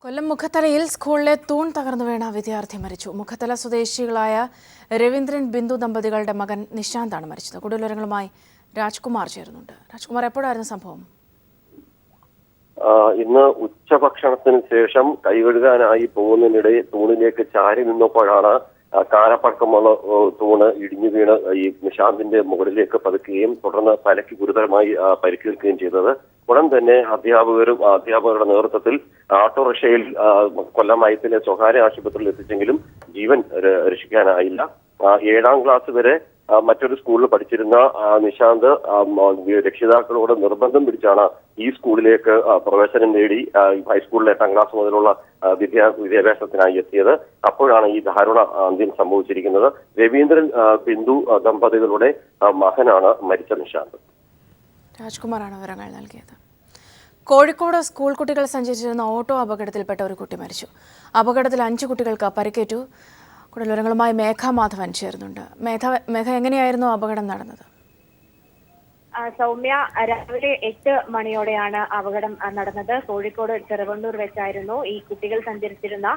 കൊല്ലം മുഖത്തലയിൽ സ്കൂളിലെ തൂൺ തകർന്നു വീണ വിദ്യാർത്ഥി മരിച്ചു. മുഖത്തല സ്വദേശികളായ രവീന്ദ്രൻ ബിന്ദു ദമ്പതികളുടെ മകൻ നിശാന്താണ് മരിച്ചത്. കൂടുതൽ വിവരങ്ങളുമായി രാജ്കുമാർ ചേരുന്നുണ്ട്. രാജ്കുമാർ, എപ്പോഴായിരുന്നു സംഭവം? ഇന്ന് ഉച്ചഭക്ഷണത്തിന് ശേഷം കൈകഴുകാനായി പോകുന്നതിനിടെ തൂണിലേക്ക് ചാരി നിന്നപ്പോഴാണ് കാലപ്പഴക്കമുള്ള തൂണ് ഇടിഞ്ഞു വീണ് ഈ നിശാന്തിന്റെ മുകളിലേക്ക് പതുക്കുകയും തുടർന്ന് തലയ്ക്ക് ഗുരുതരമായി പരിക്കേൽക്കുകയും ചെയ്തത്. ഉടൻ തന്നെ അധ്യാപകരുടെ നേതൃത്വത്തിൽ ഓട്ടോറിക്ഷയിൽ കൊല്ലം മയത്തിലെ സ്വകാര്യ ആശുപത്രിയിൽ എത്തിച്ചെങ്കിലും ജീവൻ രക്ഷിക്കാനായില്ല. 7ാം ക്ലാസ് വരെ മറ്റൊരു സ്കൂളിൽ പഠിച്ചിരുന്ന നിശാന്ത് രക്ഷിതാക്കളോട് നിർബന്ധം പിടിച്ചാണ് ഈ സ്കൂളിലേക്ക് പ്രവേശനം നേടി ഹൈസ്കൂളിലെ 8ാം ക്ലാസ് മുതലുള്ള വിദ്യാഭ്യാസത്തിനായി എത്തിയത്. അപ്പോഴാണ് ഈ ദാരുണ അന്ത്യം സംഭവിച്ചിരിക്കുന്നത്. രവീന്ദ്രൻ ബിന്ദു ദമ്പതികളുടെ മകനാണ് മരിച്ച നിശാന്ത്. രാജ്കുമാറാണ് വിവരങ്ങൾ നൽകിയത്. കോഴിക്കോട് സ്കൂൾ കുട്ടികൾ സഞ്ചരിച്ചിരുന്ന ഓട്ടോ അപകടത്തിൽപ്പെട്ട ഒരു കുട്ടി മരിച്ചു. അപകടത്തിൽ 5 കുട്ടികൾക്ക് പരിക്കേറ്റു. കൂടുതൽ വിവരങ്ങളുമായി മേഘ മാധവൻ ചേർന്നുണ്ട്. മേഘ, എങ്ങനെയായിരുന്നു അപകടം നടന്നത്? സൗമ്യ, രാവിലെ 8 മണിയോടെയാണ് അപകടം നടന്നത്. കോഴിക്കോട് ചെറുവണ്ണൂർ വെച്ചായിരുന്നു ഈ കുട്ടികൾ സഞ്ചരിച്ചിരുന്ന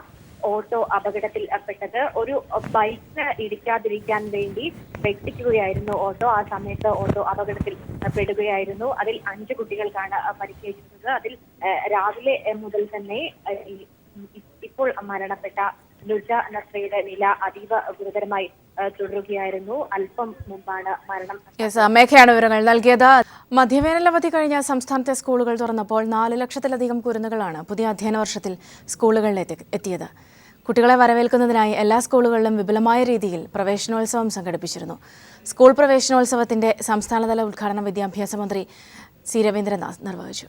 ഓട്ടോ അപകടത്തിൽപ്പെട്ടത്. ഒരു ബൈക്കിന് ഇടിക്കാതിരിക്കാൻ വേണ്ടി വെട്ടിക്കുകയായിരുന്നു ഓട്ടോ. ആ സമയത്ത് ഓട്ടോ അപകടത്തിൽ പെടുകയായിരുന്നു. അതിൽ 5 കുട്ടികൾക്കാണ് പരിക്കേറ്റിരുന്നത്. അതിൽ രാവിലെ മുതൽ തന്നെ ഇപ്പോൾ മരണപ്പെട്ട നുജ നസ്രയുടെ നില അതീവ ഗുരുതരമായി തുടരുകയായിരുന്നു. അല്പം മുമ്പാണ് മരണം. മേഘയാണ് വിവരങ്ങൾ നൽകിയത്. മധ്യവേനൽ അവധി കഴിഞ്ഞ സംസ്ഥാനത്തെ സ്കൂളുകൾ തുറന്നപ്പോൾ 4 ലക്ഷത്തിലധികം കുരുന്നുകളാണ് പുതിയ അധ്യയന വർഷത്തിൽ സ്കൂളുകളിൽ എത്തിയത്. കുട്ടികളെ വരവേൽക്കുന്നതിനായി എല്ലാ സ്കൂളുകളിലും വിപുലമായ രീതിയിൽ പ്രവേശനോത്സവം സംഘടിപ്പിച്ചിരുന്നു. സ്കൂൾ പ്രവേശനോത്സവത്തിന്റെ സംസ്ഥാനതല ഉദ്ഘാടനം വിദ്യാഭ്യാസ മന്ത്രി സി രവീന്ദ്രനാഥ് നിർവഹിച്ചു.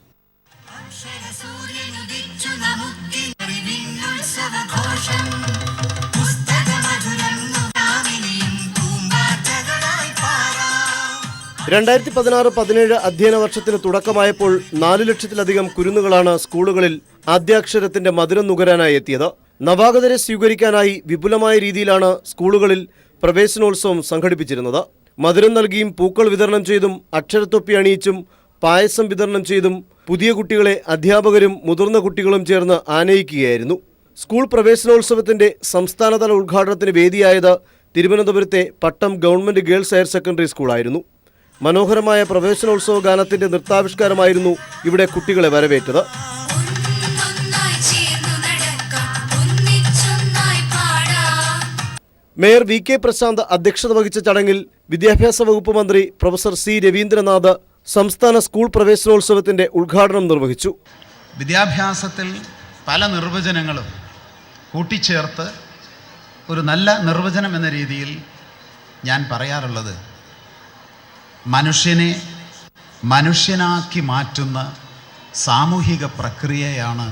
രണ്ടായിരത്തി 16-17 അധ്യയന വർഷത്തിന് തുടക്കമായപ്പോൾ 4 ലക്ഷത്തിലധികം കുരുന്നുകളാണ് സ്കൂളുകളിൽ ആദ്യാക്ഷരത്തിന്റെ മധുരം നുകരാനായി എത്തിയത്. നവാഗതരെ സ്വീകരിക്കാനായി വിപുലമായ രീതിയിലാണ് സ്കൂളുകളിൽ പ്രവേശനോത്സവം സംഘടിപ്പിച്ചിരുന്നത്. മധുരം നൽകിയും പൂക്കൾ വിതരണം ചെയ്തും അക്ഷരത്തൊപ്പി അണിയിച്ചും പായസം വിതരണം ചെയ്തും പുതിയ കുട്ടികളെ അധ്യാപകരും മുതിർന്ന കുട്ടികളും ചേർന്ന് ആനയിക്കുകയായിരുന്നു. സ്കൂൾ പ്രവേശനോത്സവത്തിന്റെ സംസ്ഥാനതല ഉദ്ഘാടനത്തിന് വേദിയായത് തിരുവനന്തപുരത്തെ പട്ടം ഗവൺമെന്റ് ഗേൾസ് ഹയർ സെക്കൻഡറി സ്കൂളായിരുന്നു. മനോഹരമായ പ്രവേശനോത്സവ ഗാനത്തിന്റെ നൃത്താവിഷ്കാരമായിരുന്നു ഇവിടെ കുട്ടികളെ വരവേറ്റത്. മേയർ വി കെ പ്രശാന്ത് അധ്യക്ഷത വഹിച്ച ചടങ്ങിൽ വിദ്യാഭ്യാസ വകുപ്പ് മന്ത്രി പ്രൊഫസർ സി രവീന്ദ്രനാഥ് സംസ്ഥാന സ്കൂൾ പ്രവേശനോത്സവത്തിന്റെ ഉദ്ഘാടനം നിർവഹിച്ചു. വിദ്യാഭ്യാസത്തിൽ പല നിർവചനങ്ങളും കൂട്ടിച്ചേർത്ത് ഒരു നല്ല നിർവചനം എന്ന രീതിയിൽ ഞാൻ പറയാറുള്ളത് മനുഷ്യനെ മനുഷ്യനാക്കി മാറ്റുന്ന സാമൂഹിക പ്രക്രിയയാണ്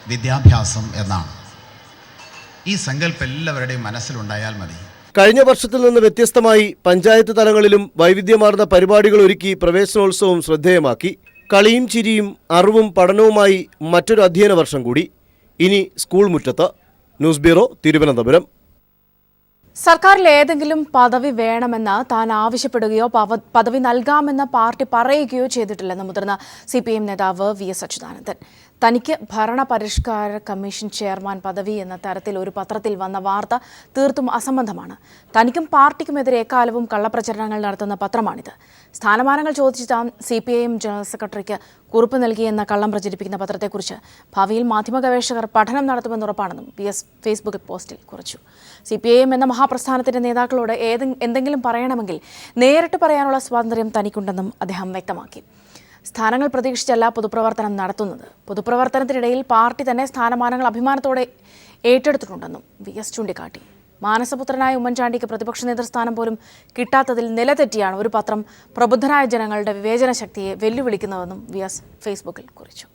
വിദ്യാഭ്യാസം എന്നാണ്. ഈ സങ്കല്പം എല്ലാവരുടെയും മനസ്സിലുണ്ടായാൽ മതി. കഴിഞ്ഞ വർഷത്തിൽ നിന്ന് വ്യത്യസ്തമായി പഞ്ചായത്ത് തലങ്ങളിലും വൈവിധ്യമാർന്ന പരിപാടികൾ ഒരുക്കി പ്രവേശനോത്സവം ശ്രദ്ധേയമാക്കി. കളിയും ചിരിയും അറിവും പഠനവുമായി മറ്റൊരു അധ്യയന വർഷം കൂടി. ഇനി സ്കൂൾ മുറ്റത്ത്. News bureau, Thiruvananthapuram. സർക്കാരിൽ ഏതെങ്കിലും പദവി വേണമെന്ന് താൻ ആവശ്യപ്പെടുകയോ പദവി നൽകാമെന്ന് പാർട്ടി പറയുകയോ ചെയ്തിട്ടില്ലെന്ന് മുതിർന്ന CPM നേതാവ് VS അച്യുതാനന്ദൻ. തനിക്ക് ഭരണപരിഷ്കാര കമ്മീഷൻ ചെയർമാൻ പദവി എന്ന തരത്തിൽ ഒരു പത്രത്തിൽ വന്ന വാർത്ത തീർത്തും അസംബന്ധമാണ്. തനിക്കും പാർട്ടിക്കുമെതിരെ എക്കാലവും കള്ളപ്രചരണങ്ങൾ നടത്തുന്ന പത്രമാണിത്. സ്ഥാനമാനങ്ങൾ ചോദിച്ച് താൻ CPIM ജനറൽ സെക്രട്ടറിക്ക് കുറിപ്പ് നൽകിയെന്ന കള്ളം പ്രചരിപ്പിക്കുന്ന പത്രത്തെക്കുറിച്ച് ഭാവിയിൽ മാധ്യമ ഗവേഷകർ പഠനം നടത്തുമെന്ന് ഉറപ്പാണെന്നും VS ഫേസ്ബുക്ക് പോസ്റ്റിൽ കുറിച്ചു. CPIM എന്ന മഹാപ്രസ്ഥാനത്തിന്റെ നേതാക്കളോട് എന്തെങ്കിലും പറയണമെങ്കിൽ നേരിട്ട് പറയാനുള്ള സ്വാതന്ത്ര്യം തനിക്കുണ്ടെന്നും അദ്ദേഹം വ്യക്തമാക്കി. സ്ഥാനങ്ങൾ പ്രതീക്ഷിച്ചല്ല പൊതുപ്രവർത്തനം നടത്തുന്നത്. പൊതുപ്രവർത്തനത്തിനിടയിൽ പാർട്ടി തന്നെ സ്ഥാനമാനങ്ങൾ അഭിമാനത്തോടെ ഏറ്റെടുത്തിട്ടുണ്ടെന്നും VS ചൂണ്ടിക്കാട്ടി. മാനസപുത്രനായ ഉമ്മൻചാണ്ടിക്ക് പ്രതിപക്ഷ നേതൃസ്ഥാനം പോലും കിട്ടാത്തതിൽ നിലതെറ്റിയാണ് ഒരു പത്രം പ്രബുദ്ധരായ ജനങ്ങളുടെ വിവേചന ശക്തിയെ വെല്ലുവിളിക്കുന്നതെന്നും VS ഫേസ്ബുക്കിൽ കുറിച്ചു.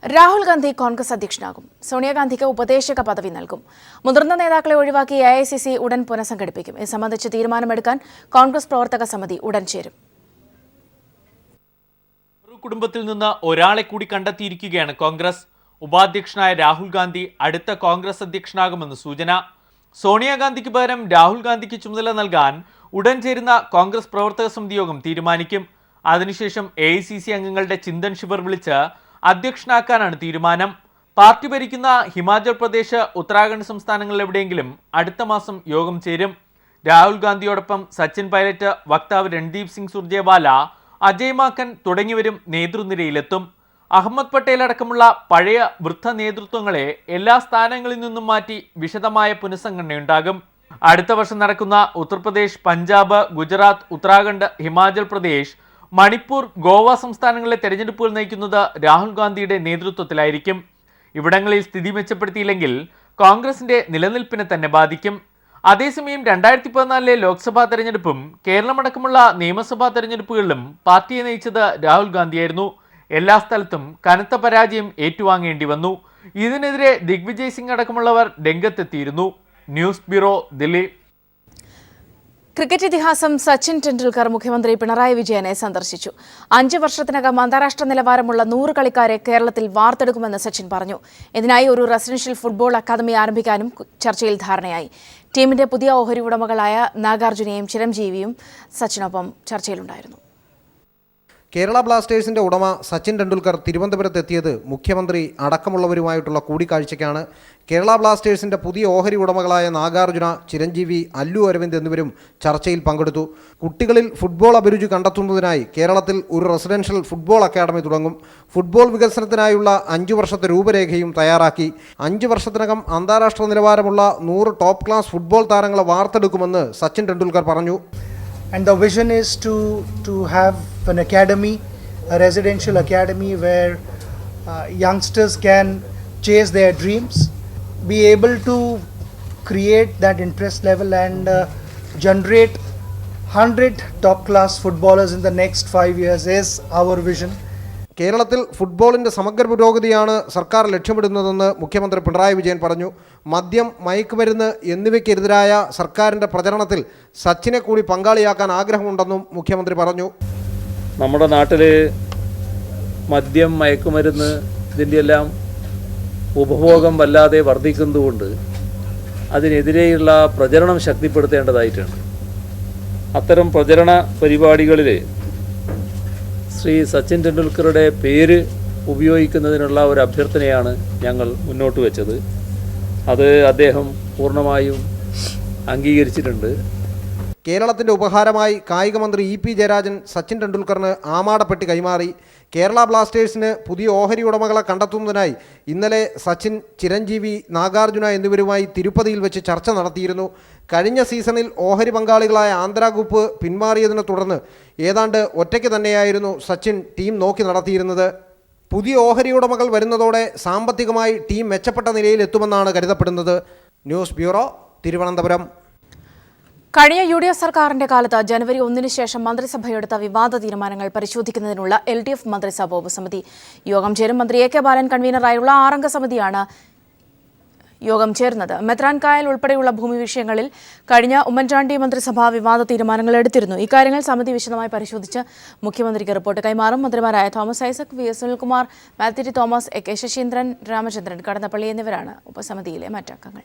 രാഹുൽ ഗാന്ധി കോൺഗ്രസ് അധ്യക്ഷനാകും. സോണിയാഗാന്ധിക്ക് ഉപദേശക പദവി നൽകും. മുതിർന്ന നേതാക്കളെ ഒഴിവാക്കി AICC ഉടൻ പുനഃസംഘടിപ്പിക്കും. ഇത് സംബന്ധിച്ച് തീരുമാനമെടുക്കാൻ കോൺഗ്രസ് പ്രവർത്തക സമിതി ഉടൻ ചേരും. കുടുംബത്തിൽ നിന്ന് ഒരാളെ കൂടി കണ്ടെത്തിയിരിക്കുകയാണ് കോൺഗ്രസ്. ഉപാധ്യക്ഷനായ രാഹുൽ ഗാന്ധി അടുത്ത കോൺഗ്രസ് അധ്യക്ഷനാകുമെന്ന് സൂചന. സോണിയാഗാന്ധിക്ക് പകരം രാഹുൽ ഗാന്ധിക്ക് ചുമതല നൽകാൻ ഉടൻ ചേരുന്ന കോൺഗ്രസ് പ്രവർത്തക സമിതി യോഗം തീരുമാനിക്കും. അതിനുശേഷം AICC അംഗങ്ങളുടെ ചിന്തൻ ശിബിർ വിളിച്ച് അധ്യക്ഷനാക്കാനാണ് തീരുമാനം. പാർട്ടി ഭരിക്കുന്ന ഹിമാചൽ പ്രദേശ്, ഉത്തരാഖണ്ഡ് സംസ്ഥാനങ്ങളിൽ എവിടെയെങ്കിലും അടുത്ത മാസം യോഗം ചേരും. രാഹുൽ ഗാന്ധിയോടൊപ്പം സച്ചിൻ പൈലറ്റ്, വക്താവ് രൺദീപ് സിംഗ് സുർജേവാല, അജയ് മാക്കൻ തുടങ്ങിയവരും നേതൃനിരയിലെത്തും. അഹമ്മദ് പട്ടേൽ അടക്കമുള്ള പഴയ വൃദ്ധ നേതൃത്വങ്ങളെ എല്ലാ സ്ഥാനങ്ങളിൽ നിന്നും മാറ്റി വിശദമായ പുനഃസംഘടനയുണ്ടാകും. അടുത്ത വർഷം നടക്കുന്ന ഉത്തർപ്രദേശ്, പഞ്ചാബ്, ഗുജറാത്ത്, ഉത്തരാഖണ്ഡ്, ഹിമാചൽ പ്രദേശ്, മണിപ്പൂർ, ഗോവ സംസ്ഥാനങ്ങളിലെ തെരഞ്ഞെടുപ്പുകൾ നയിക്കുന്നത് രാഹുൽ ഗാന്ധിയുടെ നേതൃത്വത്തിലായിരിക്കും. ഇവിടങ്ങളിൽ സ്ഥിതി മെച്ചപ്പെടുത്തിയില്ലെങ്കിൽ കോൺഗ്രസിന്റെ നിലനിൽപ്പിനെ തന്നെ ബാധിക്കും. അതേസമയം 2014 ലോക്സഭാ തെരഞ്ഞെടുപ്പും കേരളമടക്കമുള്ള നിയമസഭാ തെരഞ്ഞെടുപ്പുകളിലും പാർട്ടിയെ നയിച്ചത് രാഹുൽ ഗാന്ധിയായിരുന്നു. എല്ലാ സ്ഥലത്തും കനത്ത പരാജയം ഏറ്റുവാങ്ങേണ്ടി വന്നു. ഇതിനെതിരെ ദിഗ്വിജയ് സിംഗ് അടക്കമുള്ളവർ രംഗത്തെത്തിയിരുന്നു. News bureau, Delhi. ക്രിക്കറ്റ് ഇതിഹാസം സച്ചിൻ ടെണ്ടുൽക്കർ മുഖ്യമന്ത്രി പിണറായി വിജയനെ സന്ദർശിച്ചു. 5 വർഷത്തിനകം അന്താരാഷ്ട്ര നിലവാരമുള്ള 100 കളിക്കാരെ കേരളത്തിൽ വാർത്തെടുക്കുമെന്ന് സച്ചിൻ പറഞ്ഞു. ഇതിനായി ഒരു റെസിഡൻഷ്യൽ ഫുട്ബോൾ അക്കാദമി ആരംഭിക്കാനും ചർച്ചയിൽ ധാരണയായി. ടീമിന്റെ പുതിയ ഓഹരി ഉടമകളായ നാഗാർജുനയും ചിരഞ്ജീവിയും സച്ചിനൊപ്പം ചർച്ചയിലുണ്ടായിരുന്നു. കേരള ബ്ലാസ്റ്റേഴ്സിന്റെ ഉടമ സച്ചിൻ ടെണ്ടുൽക്കർ തിരുവനന്തപുരത്തെത്തിയത് മുഖ്യമന്ത്രി അടക്കമുള്ളവരുമായിട്ടുള്ള കൂടിക്കാഴ്ചയ്ക്കാണ്. കേരള ബ്ലാസ്റ്റേഴ്സിന്റെ പുതിയ ഓഹരി ഉടമകളായ നാഗാർജുന, ചിരഞ്ജീവി, അല്ലു അരവിന്ദ് എന്നിവരും ചർച്ചയിൽ പങ്കെടുത്തു. കുട്ടികളിൽ ഫുട്ബോൾ അഭിരുചി കണ്ടെത്തുന്നതിനായി കേരളത്തിൽ ഒരു റെസിഡൻഷ്യൽ ഫുട്ബോൾ അക്കാദമി തുടങ്ങും. ഫുട്ബോൾ വികസനത്തിനായുള്ള 5 വർഷത്തെ രൂപരേഖയും തയ്യാറാക്കി. 5 വർഷത്തിനകം അന്താരാഷ്ട്ര നിലവാരമുള്ള 100 ടോപ്പ് ക്ലാസ് ഫുട്ബോൾ താരങ്ങളെ വാർത്തെടുക്കുമെന്ന് സച്ചിൻ ടെണ്ടുൽക്കർ പറഞ്ഞു. And the vision is to have an academy, a residential academy where youngsters can chase their dreams, be able to create that interest level and generate 100 top class footballers in the next 5 years is our vision. കേരളത്തിൽ ഫുട്ബോളിൻ്റെ സമഗ്ര പുരോഗതിയാണ് സർക്കാർ ലക്ഷ്യമിടുന്നതെന്ന് മുഖ്യമന്ത്രി പിണറായി വിജയൻ പറഞ്ഞു. മദ്യം, മയക്കുമരുന്ന് എന്നിവയ്ക്കെതിരായ സർക്കാരിൻ്റെ പ്രചരണത്തിൽ സച്ചിനെ കൂടി പങ്കാളിയാക്കാൻ ആഗ്രഹമുണ്ടെന്നും മുഖ്യമന്ത്രി പറഞ്ഞു. നമ്മുടെ നാട്ടിൽ മദ്യം, മയക്കുമരുന്ന് ഇതിൻ്റെയെല്ലാം ഉപഭോഗം വല്ലാതെ വർദ്ധിക്കുന്നതുകൊണ്ട് അതിനെതിരെയുള്ള പ്രചരണം ശക്തിപ്പെടുത്തേണ്ടതായിട്ടുണ്ട്. അത്തരം പ്രചരണ പരിപാടികളിൽ ശ്രീ സച്ചിൻ ടെണ്ടുൽക്കറുടെ പേര് ഉപയോഗിക്കുന്നതിനുള്ള ഒരു അഭ്യർത്ഥനയാണ് ഞങ്ങൾ മുന്നോട്ട് വെച്ചത്. അത് അദ്ദേഹം പൂർണ്ണമായും അംഗീകരിച്ചിട്ടുണ്ട്. കേരളത്തിൻ്റെ ഉപഹാരമായി കായിക മന്ത്രി ഇ പി ജയരാജൻ സച്ചിൻ ടെണ്ടുൽക്കറിന് ആമാടപ്പെട്ടി കൈമാറി. കേരള ബ്ലാസ്റ്റേഴ്സിന് പുതിയ ഓഹരി ഉടമകളെ കണ്ടെത്തുന്നതിനായി ഇന്നലെ സച്ചിൻ, ചിരഞ്ജീവി, നാഗാർജുന എന്നിവരുമായി തിരുപ്പതിയിൽ വെച്ച് ചർച്ച നടത്തിയിരുന്നു. കഴിഞ്ഞ സീസണിൽ ഓഹരി പങ്കാളികളായ ആന്ധ്ര ഗ്രൂപ്പ് പിന്മാറിയതിനെ തുടർന്ന് ഏതാണ്ട് ഒറ്റയ്ക്ക് തന്നെയായിരുന്നു സച്ചിൻ ടീം നോക്കി നടത്തിയിരുന്നത്. പുതിയ ഓഹരി ഉടമകൾ വരുന്നതോടെ സാമ്പത്തികമായി ടീം മെച്ചപ്പെട്ട നിലയിലെത്തുമെന്നാണ് കരുതപ്പെടുന്നത്. News bureau, Thiruvananthapuram. കഴിഞ്ഞ UDF സർക്കാരിന്റെ കാലത്ത് ജനുവരി 1 ശേഷം മന്ത്രിസഭയെടുത്ത വിവാദ തീരുമാനങ്ങൾ പരിശോധിക്കുന്നതിനുള്ള LDF മന്ത്രിസഭാ ഉപസമിതി യോഗം ചേരും. മന്ത്രി AK ബാലൻ കൺവീനറായുള്ള 6-അംഗ സമിതിയാണ് യോഗം ചേർന്നത്. മെത്രാൻകായൽ ഉൾപ്പെടെയുള്ള ഭൂമി വിഷയങ്ങളിൽ കഴിഞ്ഞ ഉമ്മൻചാണ്ടി മന്ത്രിസഭ വിവാദ തീരുമാനങ്ങൾ എടുത്തിരുന്നു. ഇക്കാര്യങ്ങൾ സമിതി വിശദമായി പരിശോധിച്ച് മുഖ്യമന്ത്രിക്ക് റിപ്പോർട്ട് കൈമാറും. മന്ത്രിമാരായ Thomas Isaac, VS Sunilkumar, Mathew T Thomas, AK Saseendran, Ramachandran Kadannappally എന്നിവരാണ് ഉപസമിതിയിലെ മറ്റംഗങ്ങൾ.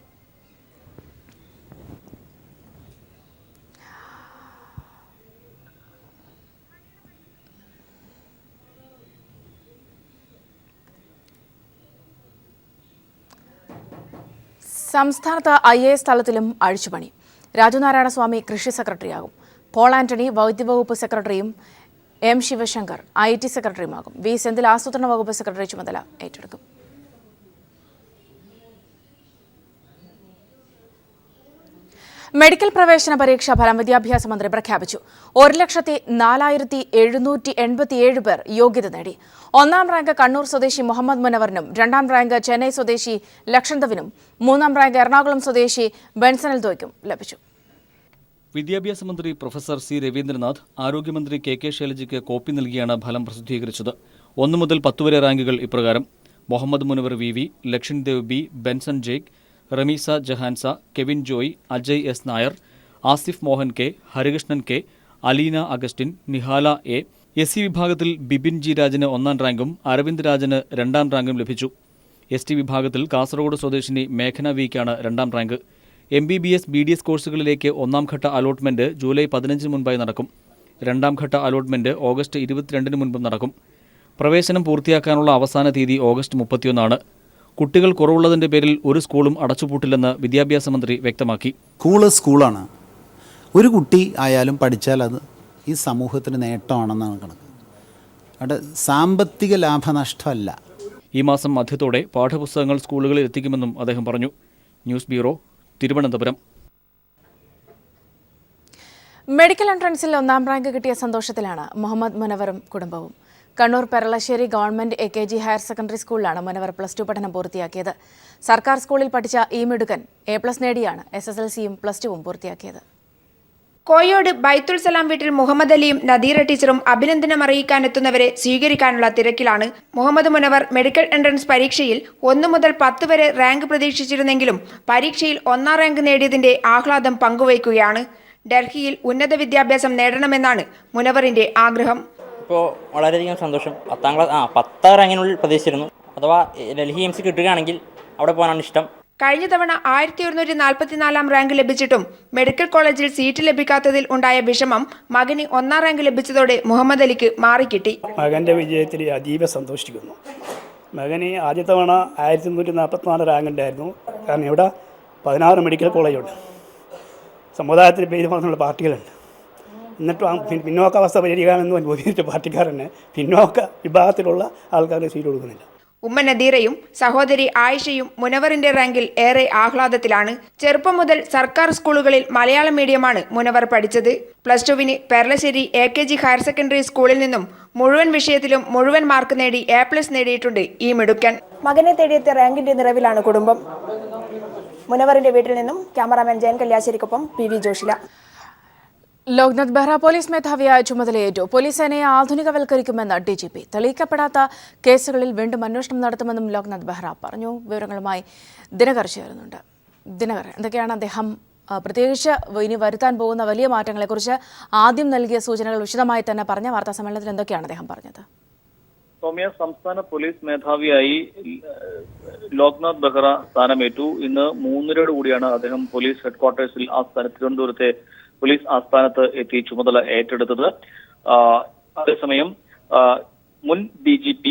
സംസ്ഥാനത്ത് IAS തലത്തിലും അഴിച്ചുപണി. രാജുനാരായണസ്വാമി കൃഷി സെക്രട്ടറിയാകും. പോൾ ആന്റണി വൈദ്യുതവകുപ്പ് സെക്രട്ടറിയും M Sivasankar IT സെക്രട്ടറിയുമാകും. V Senthil ആസൂത്രണ വകുപ്പ് സെക്രട്ടറി ചുമതല ഏറ്റെടുക്കും. മെഡിക്കൽ പ്രവേശന പരീക്ഷാ ഫലം വിദ്യാഭ്യാസ മന്ത്രി പ്രഖ്യാപിച്ചു. 1,04,787 പേർ യോഗ്യത നേടി. 1-ാം റാങ്ക് കണ്ണൂർ സ്വദേശി മുഹമ്മദ് മുനവറിനും 2-ാം റാങ്ക് ചെന്നൈ സ്വദേശി ലക്ഷന്തവിനും 3-ാം റാങ്ക് എറണാകുളം സ്വദേശി ബെൻസനൽ ദോയ്ക്കും ലഭിച്ചു. വിദ്യാഭ്യാസ മന്ത്രി പ്രൊഫസർ C രവീന്ദ്രനാഥ് ആരോഗ്യമന്ത്രി KK ശൈലജയ്ക്ക് കോപ്പി നൽകിയാണ് ഫലം പ്രസിദ്ധീകരിച്ചത്. 1 മുതൽ 10 വരെ റാങ്കുകൾ ഇപ്രകാരം: Muhammad Munavar VV, Lakshyandev B, Benson Jake, Rameesa Jahansa, Kevin Joy, Ajay S Nair, Asif Mohan K, Harikrishnan K, Aleena Augustine, Nihala A. SC വിഭാഗത്തിൽ ബിപിൻ G രാജന് 1-ാം റാങ്കും അരവിന്ദ് രാജന് 2-ാം റാങ്കും ലഭിച്ചു. ST വിഭാഗത്തിൽ കാസർഗോഡ് സ്വദേശിനി മേഘന വിക്കാണ് 2-ാം റാങ്ക്. MBBS BDS കോഴ്സുകളിലേക്ക് 1-ാം ഘട്ട അലോട്ട്മെന്റ് ജൂലൈ 15 മുൻപായി നടക്കും. 2-ാം ഘട്ട അലോട്ട്മെന്റ് ഓഗസ്റ്റ് 22 മുൻപും നടക്കും. പ്രവേശനം പൂർത്തിയാക്കാനുള്ള അവസാന തീയതി ഓഗസ്റ്റ് 31 കുട്ടികൾ കുറവുള്ളതിന്റെ പേരിൽ ഒരു സ്കൂളും അടച്ചുപൂട്ടില്ലെന്ന് വിദ്യാഭ്യാസ മന്ത്രി വ്യക്തമാക്കി. സ്കൂളാണ്. ഒരു കുട്ടി ആയാലും പഠിച്ചാൽ അത് ഈ സമൂഹത്തിന് നേട്ടമാണെന്നാണ് കണക്ക്. അവിടെ സാമ്പത്തിക ലാഭനഷ്ടമല്ല. ഈ മാസം മധ്യത്തോടെ പാഠപുസ്തകങ്ങൾ സ്കൂളുകളിൽ എത്തിക്കുമെന്നും അദ്ദേഹം പറഞ്ഞു. News bureau, Thiruvananthapuram. മെഡിക്കൽ എൻട്രൻസിൽ 1ാം റാങ്ക് കിട്ടിയ സന്തോഷത്തിലാണ് മുഹമ്മദ് മുനവറും കുടുംബവും. Kannur Peralassery government AKG higher secondary സ്കൂളിലാണ് മുനവർ +2 പഠനം പൂർത്തിയാക്കിയത്. സർക്കാർ സ്കൂളിൽ പഠിച്ച ഈ മിടുക്കൻ A+ നേടിയാണ് SSLCയും +2വും പൂർത്തിയാക്കിയത്. കോയോട് ബൈത്തുൽ സലാം വീട്ടിൽ മുഹമ്മദ് അലിയും നദീറ ടീച്ചറും അഭിനന്ദനം അറിയിക്കാനെത്തുന്നവരെ സ്വീകരിക്കാനുള്ള തിരക്കിലാണ്. മുഹമ്മദ് മുനവർ മെഡിക്കൽ എൻട്രൻസ് പരീക്ഷയിൽ 1 മുതൽ 10 വരെ റാങ്ക് പ്രതീക്ഷിച്ചിരുന്നെങ്കിലും പരീക്ഷയിൽ 1ാം റാങ്ക് നേടിയതിന്റെ ആഹ്ലാദം പങ്കുവയ്ക്കുകയാണ്. ഡൽഹിയിൽ ഉന്നത വിദ്യാഭ്യാസം നേടണമെന്നാണ് മുനവറിന്റെ ആഗ്രഹം. ഇപ്പോൾ വളരെയധികം സന്തോഷം. 10 റാങ്കിനുള്ളിൽ പ്രതീക്ഷിച്ചിരുന്നു. അഥവാ ഡൽഹി എയിംസ് കിട്ടുകയാണെങ്കിൽ അവിടെ പോകാനാണ് ഇഷ്ടം. കഴിഞ്ഞ തവണ 1144ാം റാങ്ക് ലഭിച്ചിട്ടും മെഡിക്കൽ കോളേജിൽ സീറ്റ് ലഭിക്കാത്തതിൽ ഉണ്ടായ വിഷമം മകന് 1ാം റാങ്ക് ലഭിച്ചതോടെ മുഹമ്മദ് അലിക്ക് മാറിക്കിട്ടി. മകൻ്റെ വിജയത്തിൽ അതീവ സന്തോഷിക്കുന്നു. മകന് ആദ്യ തവണ 1344 റാങ്ക് ഉണ്ടായിരുന്നു. കാരണം ഇവിടെ 16 മെഡിക്കൽ കോളേജുണ്ട്. സമുദായത്തിന് പേര് പറഞ്ഞുള്ള പാർട്ടികളുണ്ട്. എന്നിട്ടും പിന്നോക്കാവസ്ഥ പരിഹരിക്കാമെന്ന് അനുഭവിച്ച പാർട്ടിക്കാരന് പിന്നോക്ക വിഭാഗത്തിലുള്ള ആൾക്കാർക്ക് സീറ്റ് കൊടുക്കുന്നില്ല. ഉമ്മ നദീറയും സഹോദരി ആയിഷയും മുനവറിന്റെ റാങ്കിൽ ഏറെ ആഹ്ലാദത്തിലാണ്. ചെറുപ്പം മുതൽ സർക്കാർ സ്കൂളുകളിൽ മലയാളം മീഡിയമാണ് മുനവർ പഠിച്ചത്. +2വിന് പെരളശ്ശേരി AKG ഹയർ സെക്കൻഡറി സ്കൂളിൽ നിന്നും മുഴുവൻ വിഷയത്തിലും മുഴുവൻ മാർക്ക് നേടി A+ നേടിയിട്ടുണ്ട് ഈ മിടുക്കൻ. മകനെ തേടിയെത്തിയ റാങ്കിന്റെ നിറവിലാണ് കുടുംബം. മുനവറിന്റെ വീട്ടിൽ നിന്നും ക്യാമറാമാൻ ജയൻ കല്യാശ്ശേരിക്കൊപ്പം PV ജോഷില. ലോക്നാഥ് ബെഹ്റ പോലീസ് മേധാവിയായ ചുമതലയേറ്റു. പോലീസ് സേനയെ ആധുനികവൽക്കരിക്കുമെന്ന് DGP. തെളിയിക്കപ്പെടാത്ത കേസുകളിൽ വീണ്ടും അന്വേഷണം നടത്തുമെന്നും ലോക്നാഥ് ബെഹ്റ പറഞ്ഞു. വിവരങ്ങളുമായി ദിനകർ ചേരുന്നുണ്ട്. ദിനകർ, എന്തൊക്കെയാണ് അദ്ദേഹം പ്രത്യേകിച്ച് ഇനി വരുത്താൻ പോകുന്ന വലിയ മാറ്റങ്ങളെക്കുറിച്ച് ആദ്യം നൽകിയ സൂചനകൾ വിശദമായി തന്നെ പറഞ്ഞ വാർത്താസമ്മേളനത്തിൽ എന്തൊക്കെയാണ് അദ്ദേഹം പറഞ്ഞത്? സൗമ്യ, സംസ്ഥാന പോലീസ് മേധാവിയായി ലോക്നാഥ് ബെഹ്റ സ്ഥാനമേറ്റു. ഇന്ന് 3:30 കൂടിയാണ് അദ്ദേഹം പോലീസ് ഹെഡ്ക്വാർട്ടേഴ്സിൽ തിരുവനന്തപുരത്തെ പോലീസ് ആസ്ഥാനത്ത് എത്തി ചുമതല ഏറ്റെടുത്തത്. അതേസമയം മുൻ DGP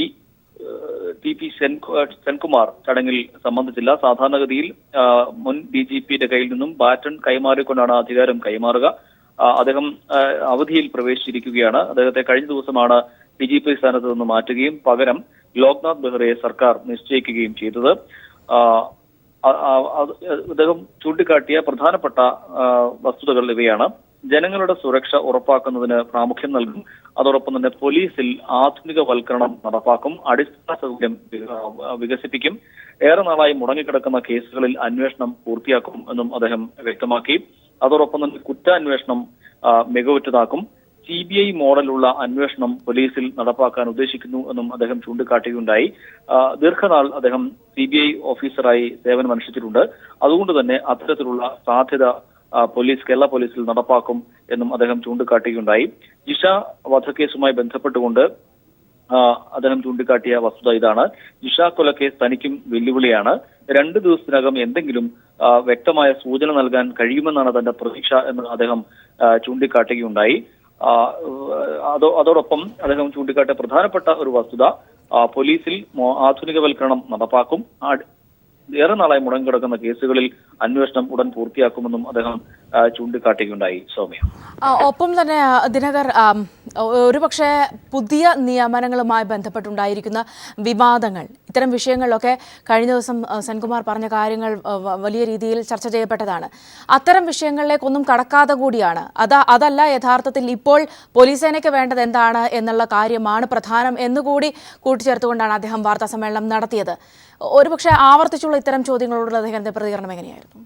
TP സെൻകുമാർ ചടങ്ങിൽ സംബന്ധിച്ചില്ല. സാധാരണഗതിയിൽ മുൻ DGPയുടെ കയ്യിൽ നിന്നും ബാറ്റൺ കൈമാറിക്കൊണ്ടാണ് അധികാരം കൈമാറുക. അദ്ദേഹം അവധിയിൽ പ്രവേശിച്ചിരിക്കുകയാണ്. അദ്ദേഹത്തെ കഴിഞ്ഞ ദിവസമാണ് DGP സ്ഥാനത്ത് നിന്ന് മാറ്റുകയും പകരം ലോക്നാഥ് ബെഹ്റയെ സർക്കാർ നിശ്ചയിക്കുകയും ചെയ്തത്. അദ്ദേഹം ചൂണ്ടിക്കാട്ടിയ പ്രധാനപ്പെട്ട വസ്തുതകൾ ഇവയാണ്. ജനങ്ങളുടെ സുരക്ഷ ഉറപ്പാക്കുന്നതിന് പ്രാമുഖ്യം നൽകും. അതോടൊപ്പം തന്നെ പോലീസിൽ ആധുനികവൽക്കരണം നടപ്പാക്കും. അടിസ്ഥാന സൗകര്യം വികസിപ്പിക്കും. ഏറെ നാളായി മുടങ്ങിക്കിടക്കുന്ന കേസുകളിൽ അന്വേഷണം പൂർത്തിയാക്കും എന്നും അദ്ദേഹം വ്യക്തമാക്കി. അതോടൊപ്പം തന്നെ കുറ്റാന്വേഷണം മികവുറ്റതാക്കും. CBI മോഡലുള്ള അന്വേഷണം പോലീസിൽ നടപ്പാക്കാൻ ഉദ്ദേശിക്കുന്നു എന്നും അദ്ദേഹം ചൂണ്ടിക്കാട്ടുകയുണ്ടായി. ദീർഘനാൾ അദ്ദേഹം CBI ഓഫീസറായി സേവനമനുഷ്ഠിച്ചിട്ടുണ്ട്. അതുകൊണ്ട് തന്നെ അത്തരത്തിലുള്ള സാധ്യത കേരള പോലീസിൽ നടപ്പാക്കും എന്നും അദ്ദേഹം ചൂണ്ടിക്കാട്ടുകയുണ്ടായി. ജിഷ വധക്കേസുമായി ബന്ധപ്പെട്ടുകൊണ്ട് അദ്ദേഹം ചൂണ്ടിക്കാട്ടിയ വസ്തുത ഇതാണ്. ജിഷ കൊലക്കേസ് തനിക്കും വെല്ലുവിളിയാണ്. 2 ദിവസത്തിനകം എന്തെങ്കിലും വ്യക്തമായ സൂചന നൽകാൻ കഴിയുമെന്നാണ് തന്റെ പ്രതീക്ഷ എന്ന് അദ്ദേഹം ചൂണ്ടിക്കാട്ടുകയുണ്ടായി. അതോടൊപ്പം അദ്ദേഹം ചൂണ്ടിക്കാട്ടിയ പ്രധാനപ്പെട്ട ഒരു വസ്തുത പോലീസിൽ ആധുനികവൽക്കരണം നടപ്പാക്കും. ഏറെ നാളായി മുടങ്ങിക്കിടക്കുന്ന കേസുകളിൽ അന്വേഷണം ഉടൻ പൂർത്തിയാക്കുമെന്നും അദ്ദേഹം ചൂണ്ടിക്കാട്ടുകയുണ്ടായി. സൗമ്യ, ഒപ്പം തന്നെ ദിനകർ, ഒരുപക്ഷെ പുതിയ നിയമനങ്ങളുമായി ബന്ധപ്പെട്ടുണ്ടായിരിക്കുന്ന വിവാദങ്ങൾ, ഇത്തരം വിഷയങ്ങളിലൊക്കെ കഴിഞ്ഞ ദിവസം സെൻകുമാർ പറഞ്ഞ കാര്യങ്ങൾ വലിയ രീതിയിൽ ചർച്ച ചെയ്യപ്പെട്ടതാണ്. അത്തരം വിഷയങ്ങളിലേക്കൊന്നും കടക്കാതെ കൂടിയാണ് അതല്ല യഥാർത്ഥത്തിൽ ഇപ്പോൾ പോലീസ് സേനയ്ക്ക് വേണ്ടത് എന്താണ് എന്നുള്ള കാര്യമാണ് പ്രധാനം എന്നുകൂടി കൂട്ടിച്ചേർത്തുകൊണ്ടാണ് അദ്ദേഹം വാർത്താ സമ്മേളനം നടത്തിയത്. ഒരുപക്ഷെ ആവർത്തിച്ചുള്ള ഇത്തരം ചോദ്യങ്ങളോടുള്ള അദ്ദേഹത്തിന്റെ പ്രതികരണം എങ്ങനെയായിരുന്നു?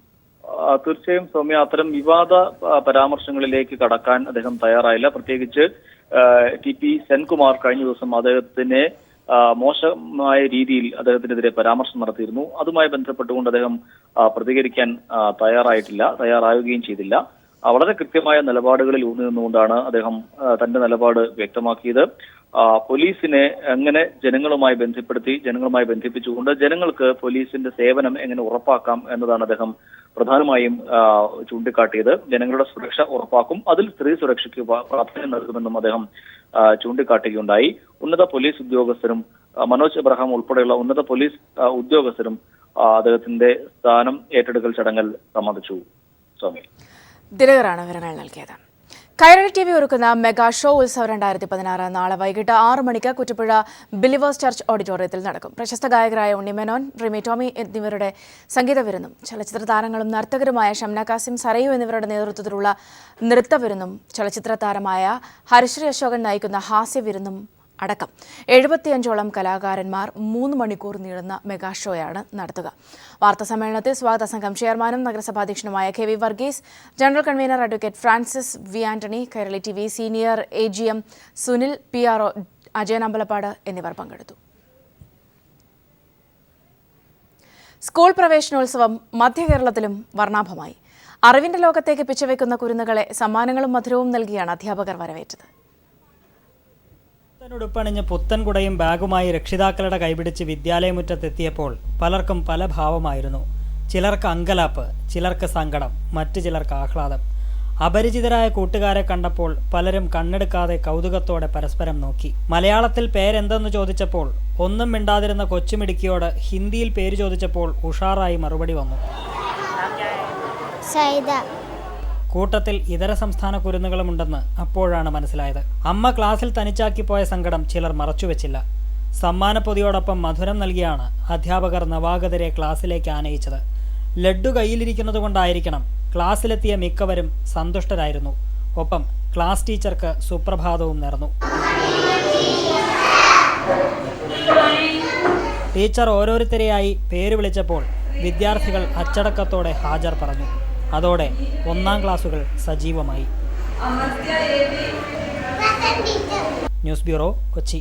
തീർച്ചയായും സൗമ്യ, അത്തരം വിവാദ പരാമർശങ്ങളിലേക്ക് കടക്കാൻ അദ്ദേഹം തയ്യാറായില്ല. പ്രത്യേകിച്ച് TP സെൻകുമാർ കഴിഞ്ഞ ദിവസം അദ്ദേഹത്തിനെ മോശമായ രീതിയിൽ അദ്ദേഹത്തിനെതിരെ പരാമർശം നടത്തിയിരുന്നു. അതുമായി ബന്ധപ്പെട്ടുകൊണ്ട് അദ്ദേഹം പ്രതികരിക്കാൻ തയ്യാറാവുകയും ചെയ്തില്ല. വളരെ കൃത്യമായ നിലപാടുകളിൽ ഊന്നി നിന്നുകൊണ്ടാണ് അദ്ദേഹം തന്റെ നിലപാട് വ്യക്തമാക്കിയത്. പോലീസിനെ എങ്ങനെ ജനങ്ങളുമായി ബന്ധിപ്പിച്ചുകൊണ്ട് ജനങ്ങൾക്ക് പോലീസിന്റെ സേവനം എങ്ങനെ ഉറപ്പാക്കാം എന്നതാണ് അദ്ദേഹം പ്രധാനമായും ചൂണ്ടിക്കാട്ടിയത്. ജനങ്ങളുടെ സുരക്ഷ ഉറപ്പാക്കും, അതിൽ സ്ത്രീ സുരക്ഷയ്ക്ക് പ്രാധാന്യം നൽകുമെന്നും അദ്ദേഹം ചൂണ്ടിക്കാട്ടുകയുണ്ടായി. ഉന്നത പോലീസ് ഉദ്യോഗസ്ഥരും മനോജ് എബ്രഹാം ഉൾപ്പെടെയുള്ള ഉന്നത പോലീസ് ഉദ്യോഗസ്ഥരും അദ്ദേഹത്തിന്റെ സ്ഥാനം ഏറ്റെടുക്കൽ ചടങ്ങിൽ സംബന്ധിച്ചു. സ്വാമി ദിനകറാണ് വിവരങ്ങൾ നൽകിയത്. കൈരളി TV ഒരുക്കുന്ന മെഗാ ഷോ ഉത്സവ് 2016 നാളെ വൈകിട്ട് 6 മണിക്ക് കുറ്റിപ്പുഴ ബിലീവേഴ്സ് ചർച്ച് ഓഡിറ്റോറിയത്തിൽ നടക്കും. പ്രശസ്ത ഗായകരായ ഉണ്ണിമേനോൻ, റിമി ടോമി എന്നിവരുടെ സംഗീത വിരുന്നും ചലച്ചിത്ര താരങ്ങളും നർത്തകരുമായ ഷംന കാസിം, സരയു എന്നിവരുടെ നേതൃത്വത്തിലുള്ള നൃത്തവിരുന്നും ചലച്ചിത്ര താരമായ ഹരിശ്രീ അശോകൻ നയിക്കുന്ന ഹാസ്യ വിരുന്നും അടക്കം 75ഓളം കലാകാരന്മാർ 3 മണിക്കൂർ നീളുന്ന മെഗാ ഷോയാണ് നടത്തുക. വാർത്താ സമ്മേളനത്തിൽ സ്വാഗത സംഘം ചെയർമാനും നഗരസഭാധ്യക്ഷനുമായ KV Varghese, general convener advocate Francis V Antony, Kairali TV senior AGM Sunil, PRO Ajayan Ambalappad എന്നിവർ പങ്കെടുത്തു. സ്കൂൾ പ്രവേശനോത്സവം മധ്യകേരളത്തിലും വർണ്ണാഭമായി. അറിവിന്റെ ലോകത്തേക്ക് പിച്ചവെക്കുന്ന കുരുന്നുകളെ സമ്മാനങ്ങളും മധുരവും നൽകിയാണ് അധ്യാപകർ വരവേറ്റത്. ഉടുപ്പണിഞ്ഞ് പുത്തൻ കുടയും ബാഗുമായി രക്ഷിതാക്കളുടെ കൈപിടിച്ച് വിദ്യാലയമുറ്റത്തെത്തിയപ്പോൾ പലർക്കും പല ഭാവമായിരുന്നു. ചിലർക്ക് അങ്കലാപ്പ്, ചിലർക്ക് സങ്കടം, മറ്റു ചിലർക്ക് ആഹ്ലാദം. അപരിചിതരായ കൂട്ടുകാരെ കണ്ടപ്പോൾ പലരും കണ്ണെടുക്കാതെ കൗതുകത്തോടെ പരസ്പരം നോക്കി. മലയാളത്തിൽ പേരെന്തെന്ന് ചോദിച്ചപ്പോൾ ഒന്നും മിണ്ടാതിരുന്ന കൊച്ചുമിടുക്കിയോട് ഹിന്ദിയിൽ പേര് ചോദിച്ചപ്പോൾ ഉഷാറായി മറുപടി വന്നു. കൂട്ടത്തിൽ ഇതര സംസ്ഥാന കുരുന്നുകളുമുണ്ടെന്ന് അപ്പോഴാണ് മനസ്സിലായത്. അമ്മ ക്ലാസ്സിൽ തനിച്ചാക്കി പോയ സങ്കടം ചിലർ മറച്ചുവെച്ചില്ല. സമ്മാനപ്പൊതിയോടൊപ്പം മധുരം നൽകിയാണ് അധ്യാപകർ നവാഗതരെ ക്ലാസ്സിലേക്ക് ആനയിച്ചത്. ലഡ്ഡു കയ്യിലിരിക്കുന്നത് കൊണ്ടായിരിക്കണം ക്ലാസ്സിലെത്തിയ മിക്കവരും സന്തുഷ്ടരായിരുന്നു. ഒപ്പം ക്ലാസ് ടീച്ചർക്ക് സുപ്രഭാതവും നേർന്നു. ടീച്ചർ ഓരോരുത്തരെയായി പേര് വിളിച്ചപ്പോൾ വിദ്യാർത്ഥികൾ അച്ചടക്കത്തോടെ ഹാജർ പറഞ്ഞു. അതോടെ 1ാം ക്ലാസുകൾ സജീവമായി. News bureau, Kochi.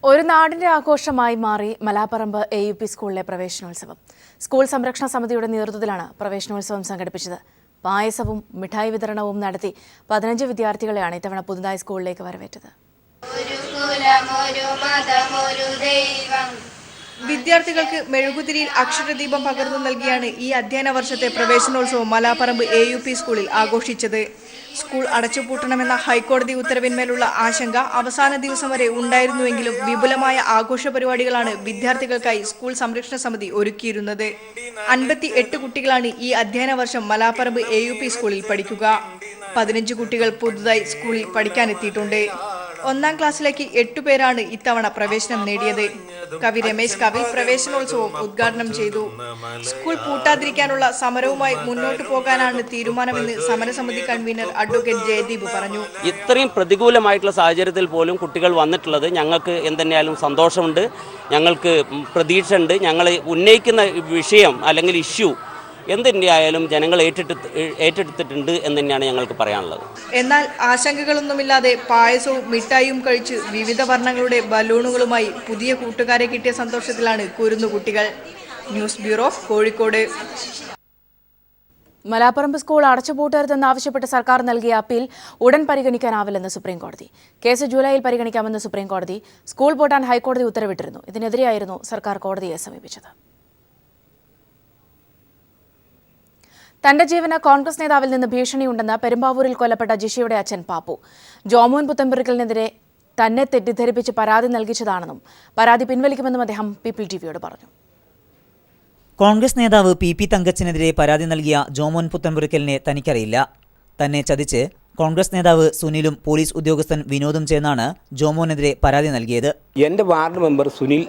ഒരു നാടിന്റെ ആഘോഷമായി മാറി മലാപ്പറമ്പ് AUP സ്കൂളിലെ പ്രവേശനോത്സവം. സ്കൂൾ സംരക്ഷണ സമിതിയുടെ നേതൃത്വത്തിലാണ് പ്രവേശനോത്സവം സംഘടിപ്പിച്ചത്. പായസവും മിഠായി വിതരണവും നടത്തി 15 വിദ്യാർത്ഥികളെയാണ് ഇത്തവണ പുതുതായി സ്കൂളിലേക്ക് വരവേറ്റത്. വിദ്യാർത്ഥികൾക്ക് മെഴുകുതിരിയിൽ അക്ഷരദീപം പകർന്നു നൽകിയാണ് ഈ അധ്യയന വർഷത്തെ പ്രവേശനോത്സവം മലാപ്പറമ്പ് AUP സ്കൂളിൽ ആഘോഷിച്ചത്. സ്കൂൾ അടച്ചുപൂട്ടണമെന്ന ഹൈക്കോടതി ഉത്തരവിന്മേലുള്ള ആശങ്ക അവസാന ദിവസം വരെ ഉണ്ടായിരുന്നുവെങ്കിലും വിപുലമായ ആഘോഷ പരിപാടികളാണ് വിദ്യാർത്ഥികൾക്കായി സ്കൂൾ സംരക്ഷണ സമിതി ഒരുക്കിയിരുന്നത്. 58 കുട്ടികളാണ് ഈ അധ്യയന വർഷം മലാപ്പറമ്പ് AUP സ്കൂളിൽ പഠിക്കുക. 15 കുട്ടികൾ പുതുതായി സ്കൂളിൽ പഠിക്കാനെത്തിയിട്ടുണ്ട്. 1ാം ക്ലാസ്സിലേക്ക് 8 പേരാണ് ഇത്തവണ പ്രവേശനം നേടിയത്. കവി രമേശ് കവിൽ പ്രവേശനോത്സവം ഉദ്ഘാടനം ചെയ്തു. സ്കൂൾ പൂട്ടാതിരിക്കാനുള്ള സമരവുമായി മുന്നോട്ട് പോകാനാണ് തീരുമാനമെന്ന് സമരസമിതി കൺവീനർ അഡ്വക്കേറ്റ് ജയദീപ് പറഞ്ഞു. ഇത്രയും പ്രതികൂലമായിട്ടുള്ള സാഹചര്യത്തിൽ പോലും കുട്ടികൾ വന്നിട്ടുള്ളത് ഞങ്ങൾക്ക് എന്തെന്നാലും സന്തോഷമുണ്ട്, ഞങ്ങൾക്ക് പ്രതീക്ഷയുണ്ട്. ഞങ്ങൾ ഉന്നയിക്കുന്ന വിഷയം അല്ലെങ്കിൽ ഇഷ്യൂ എന്തിൻ്റെയായാലും ജനങ്ങൾ ഏറ്റെടുത്തിട്ടുണ്ട് എന്ന് തന്നെയാണ് ഞങ്ങൾക്ക് പറയാനുള്ളത്. എന്നാൽ ആശങ്കകളൊന്നുമില്ലാതെ പായസവും മിഠായിയും കഴിച്ച് വിവിധ വർണ്ണങ്ങളുടെ ബലൂണുകളുമായി പുതിയ കൂട്ടുകാരെ കിട്ടിയ സന്തോഷത്തിലാണ് കുരുന്നുകുട്ടികൾ. News bureau, Kozhikode. Malaparamba school അടച്ചുപൂട്ടരുതെന്നാവശ്യപ്പെട്ട് സർക്കാർ നൽകിയ അപ്പീൽ ഉടൻ പരിഗണിക്കാനാവില്ലെന്ന് സുപ്രീംകോടതി. കേസ് ജൂലൈയിൽ പരിഗണിക്കാമെന്ന് സുപ്രീംകോടതി. സ്കൂൾ പൂട്ടാൻ ഹൈക്കോടതി ഉത്തരവിട്ടിരുന്നു. ഇതിനെതിരെയായിരുന്നു സർക്കാർ കോടതിയെ സമീപിച്ചത്. തന്റെ ജീവന് കോൺഗ്രസ് നേതാവിൽ നിന്ന് ഭീഷണിയുണ്ടെന്ന് പെരുമ്പാവൂരിൽ കൊല്ലപ്പെട്ട ജിഷയുടെ അച്ഛൻ പാപ്പു. ജോമോൻ പുത്തമ്പുരക്കലിനെതിരെ തന്നെ തെറ്റിദ്ധരിപ്പിച്ച് പരാതി നൽകിച്ചതാണെന്നും പരാതി പിൻവലിക്കുമെന്നും അദ്ദേഹം പീപ്പിൾ ടിവിയോട് പറഞ്ഞു. കോൺഗ്രസ് നേതാവ് PP തങ്കച്ചനെതിരെ പരാതി നൽകിയ ജോമോൻ പുത്തൻപുരക്കലിനെ തനിക്കറിയില്ല. തന്നെ ചതിച്ച് കോൺഗ്രസ് നേതാവ് സുനിലും പോലീസ് ഉദ്യോഗസ്ഥൻ വിനോദും ചേർന്നാണ് ജോമോനെതിരെ പരാതി നൽകിയത്. എൻ്റെ വാർഡ് മെമ്പർ സുനിൽ,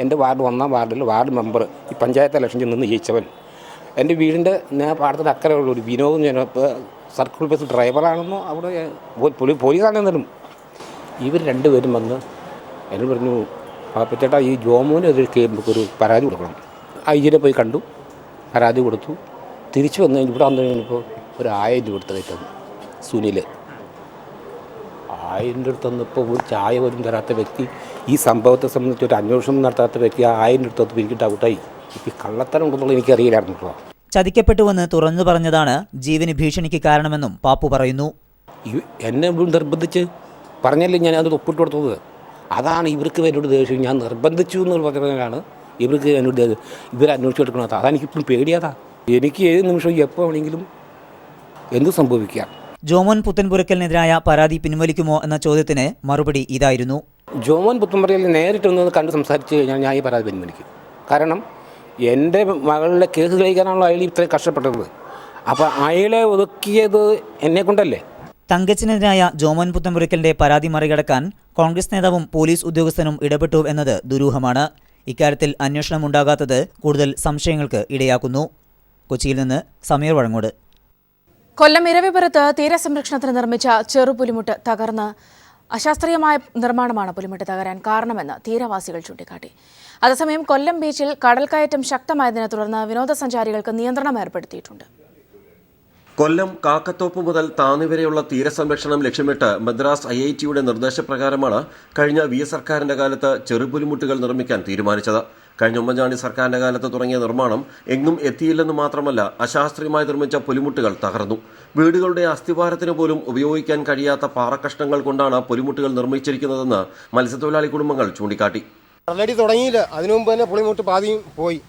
എൻ്റെ വാർഡ് 1ാം വാർഡിൽ വാർഡ് മെമ്പർ, ഈ പഞ്ചായത്ത് ഇലക്ഷനിൽ നിന്ന് ജയിച്ചവൻ, എൻ്റെ വീടിൻ്റെ പാടത്തിൻ്റെ അക്കരെയുള്ള ഒരു വിനോദം, ഞാൻ സർക്കിൾ ബസ് ഡ്രൈവറാണെന്നോ അവിടെ പോലീസാണെന്നാലും ഇവർ രണ്ടുപേരും വന്ന് എന്നോട് പറഞ്ഞു, പാപ്പച്ചേട്ടാ ഈ ജോമോനെതിരെ ഒരു പരാതി കൊടുക്കണം. IGനെ പോയി കണ്ടു, പരാതി കൊടുത്തു. തിരിച്ചു വന്ന് ഇവിടെ വന്നു കഴിഞ്ഞപ്പോൾ ഒരു 1000 രൂപ എടുത്തതായിട്ടാണ് സുനിൽ. 1000 രൂപ തന്നപ്പോൾ ഒരു ചായ പോലും തരാത്ത വ്യക്തി, ഈ സംഭവത്തെ സംബന്ധിച്ച് ഒരു അന്വേഷണം നടത്താത്ത വ്യക്തി 1000 രൂപ തന്നപ്പോൾ എനിക്ക് ഡൗട്ടായി. ഈ കള്ളത്തരം ഉണ്ടെന്നുള്ളത് എനിക്കറിയില്ലായിരുന്നു. ചതിക്കപ്പെട്ടുവെന്ന് തുറന്നു പറഞ്ഞതാണ് ജീവന് ഭീഷണിക്ക് കാരണമെന്നും പാപ്പു പറയുന്നു. എന്നെ നിർബന്ധിച്ച് പറഞ്ഞല്ലേ ഞാൻ അത് ഒപ്പിട്ട് കൊടുത്തത്. അതാണ് ഇവർക്ക് എന്നോട് ദേഷ്യം. ഞാൻ നിർബന്ധിച്ചു എന്ന് പറഞ്ഞാലാണ് ഇവർക്ക് എന്നോട് ഇവർ അന്വേഷിച്ചെടുക്കണത്. അതാ എനിക്കിപ്പോഴും പേടിയാതാ. എനിക്ക് ഏത് നിമിഷം എപ്പോൾ വേണമെങ്കിലും എന്ത് സംഭവിക്കാം. ജോമോൻ പുത്തൻപുരയ്ക്കലിനെതിരായ പരാതി പിൻവലിക്കുമോ എന്ന ചോദ്യത്തിന് മറുപടി ഇതായിരുന്നു. ജോമോൻ പുത്തൻപുരയിൽ നേരിട്ടൊന്ന് കണ്ട് സംസാരിച്ച് കഴിഞ്ഞാൽ ഞാൻ ഈ പരാതി പിൻവലിക്കും. കാരണം എൻ്റെ മകളുടെ കേസ് തെളിയിക്കാനാണല്ലോ അയാൾ ഇത്രയും കഷ്ടപ്പെട്ടത്. അപ്പോൾ അയാളെ ഒതുക്കിയത് എന്നെ കൊണ്ടല്ലേ. തങ്കച്ചിനെതിരായ ജോമോൻ പുത്തൻപുരയ്ക്കലിന്റെ പരാതി മറികടക്കാൻ കോൺഗ്രസ് നേതാവും പോലീസ് ഉദ്യോഗസ്ഥനും ഇടപെട്ടു എന്നത് ദുരൂഹമാണ്. ഇക്കാര്യത്തിൽ അന്വേഷണം ഉണ്ടാകാത്തത് കൂടുതൽ സംശയങ്ങൾക്ക് ഇടയാക്കുന്നു. കൊച്ചിയിൽ നിന്ന് സമീർ വഴങ്ങോട്. കൊല്ലം ഇരവിപുരത്ത് തീരസംരക്ഷണത്തിന് നിർമ്മിച്ച ചെറുപുലിമുട്ട് തകർന്ന് അശാസ്ത്രീയമായ നിർമ്മാണമാണ് പുലിമുട്ട് തകരാൻ കാരണമെന്ന് തീരവാസികൾ ചൂണ്ടിക്കാട്ടി. അതേസമയം കൊല്ലം ബീച്ചിൽ കടൽക്കയറ്റം ശക്തമായതിനെ തുടർന്ന് വിനോദസഞ്ചാരികൾക്ക് നിയന്ത്രണം ഏർപ്പെടുത്തിയിട്ടുണ്ട്. കൊല്ലം കാക്കത്തോപ്പ് മുതൽ താന്നി വരെയുള്ള തീരസംരക്ഷണം ലക്ഷ്യമിട്ട് മദ്രാസ് IITയുടെ നിർദ്ദേശപ്രകാരമാണ് കഴിഞ്ഞ VS സർക്കാരിന്റെ കാലത്ത് ചെറുപുലിമുട്ടുകൾ നിർമ്മിക്കാൻ തീരുമാനിച്ചത്. കഴിഞ്ഞ ഉമ്മൻചാണ്ടി സർക്കാരിന്റെ കാലത്ത് തുടങ്ങിയ നിർമ്മാണം എങ്ങും എത്തിയില്ലെന്ന് മാത്രമല്ല, അശാസ്ത്രീയമായി നിർമ്മിച്ച പുലിമുട്ടുകൾ തകർന്നു. വീടുകളുടെ അസ്ഥിവാരത്തിന് പോലും ഉപയോഗിക്കാൻ കഴിയാത്ത പാറക്കഷ്ണങ്ങൾ കൊണ്ടാണ് പുലിമുട്ടുകൾ നിർമ്മിച്ചിരിക്കുന്നതെന്ന് മത്സ്യത്തൊഴിലാളി കുടുംബങ്ങൾ ചൂണ്ടിക്കാട്ടി. കടലടി തുടങ്ങിയില്ല, അതിനു മുമ്പ് തന്നെ പുളിമുട്ട് പാതിയും പോയി.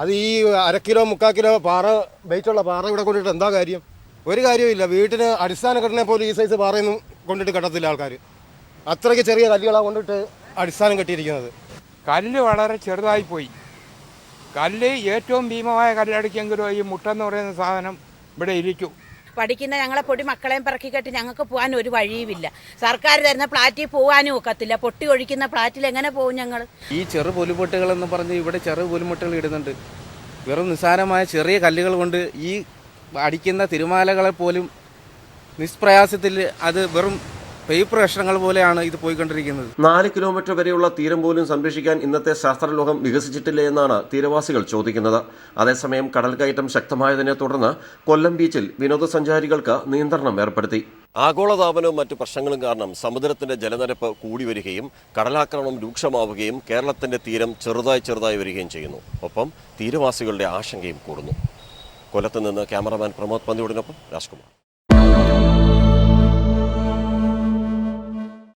അത് ഈ 1/2 കിലോ 3/4 കിലോ പാറ വെയിറ്റുള്ള പാറ ഇവിടെ കൊണ്ടിട്ട് എന്താ കാര്യം? ഒരു കാര്യമില്ല. വീട്ടിന് അടിസ്ഥാന ഘടന പോലും ഈ സൈസ് പാറയൊന്നും കൊണ്ടിട്ട് കെട്ടത്തില്ല ആൾക്കാർ. അത്രയ്ക്ക് ചെറിയ കല്ലുകളാണ് കൊണ്ടിട്ട് അടിസ്ഥാനം കെട്ടിയിരിക്കുന്നത്. കല്ല് വളരെ ചെറുതായിപ്പോയി. കല്ല് ഏറ്റവും ഭീമമായ കല്ലടിക്കെങ്കിലും ഈ മുട്ടെന്ന് പറയുന്ന സാധനം ഇവിടെ ഇരിക്കും. പഠിക്കുന്ന ഞങ്ങളെ പൊടി മക്കളെയും പിറക്കി കെട്ടി ഞങ്ങൾക്ക് പോകാൻ ഒരു വഴിയുമില്ല. സർക്കാർ തരുന്ന ഫ്ലാറ്റിൽ പോകാനും ഒക്കത്തില്ല. പൊട്ടി ഒഴിക്കുന്ന ഫ്ലാറ്റിൽ എങ്ങനെ പോകും ഞങ്ങൾ? ഈ ചെറു പുലിമുട്ടുകൾ എന്ന് പറഞ്ഞ് ഇവിടെ ചെറു പുലിമുട്ടുകൾ ഇടുന്നുണ്ട്. വെറും നിസ്സാരമായ ചെറിയ കല്ലുകൾ കൊണ്ട് ഈ അടിക്കുന്ന തിരുമാലകളെ പോലും നിഷ്പ്രയാസത്തിൽ അത് വെറും പേപ്പർ കഷ്ണങ്ങൾ പോലെയാണ് ഇത് പോയിക്കൊണ്ടിരിക്കുന്നത്. 4 കിലോമീറ്റർ വരെയുള്ള തീരം പോലും സംരക്ഷിക്കാൻ ഇന്നത്തെ ശാസ്ത്രലോകം വികസിച്ചിട്ടില്ല എന്നാണ് തീരവാസികൾ ചോദിക്കുന്നത്. അതേസമയം കടൽക്കയറ്റം ശക്തമായതിനെ തുടർന്ന് കൊല്ലം ബീച്ചിൽ വിനോദസഞ്ചാരികൾക്ക് നിയന്ത്രണം ഏർപ്പെടുത്തി. ആഗോളതാപനവും മറ്റു പ്രശ്നങ്ങളും കാരണം സമുദ്രത്തിന്റെ ജലനിരപ്പ് കൂടി വരികയും കടലാക്രമണം രൂക്ഷമാവുകയും കേരളത്തിന്റെ തീരം ചെറുതായി വരികയും ചെയ്യുന്നു. ഒപ്പം തീരവാസികളുടെ ആശങ്കയും കൂടുന്നു. കൊല്ലത്ത് നിന്ന് ക്യാമറമാൻ പ്രമോദ് പന്തിയോടിനൊപ്പം രാജ്കുമാർ.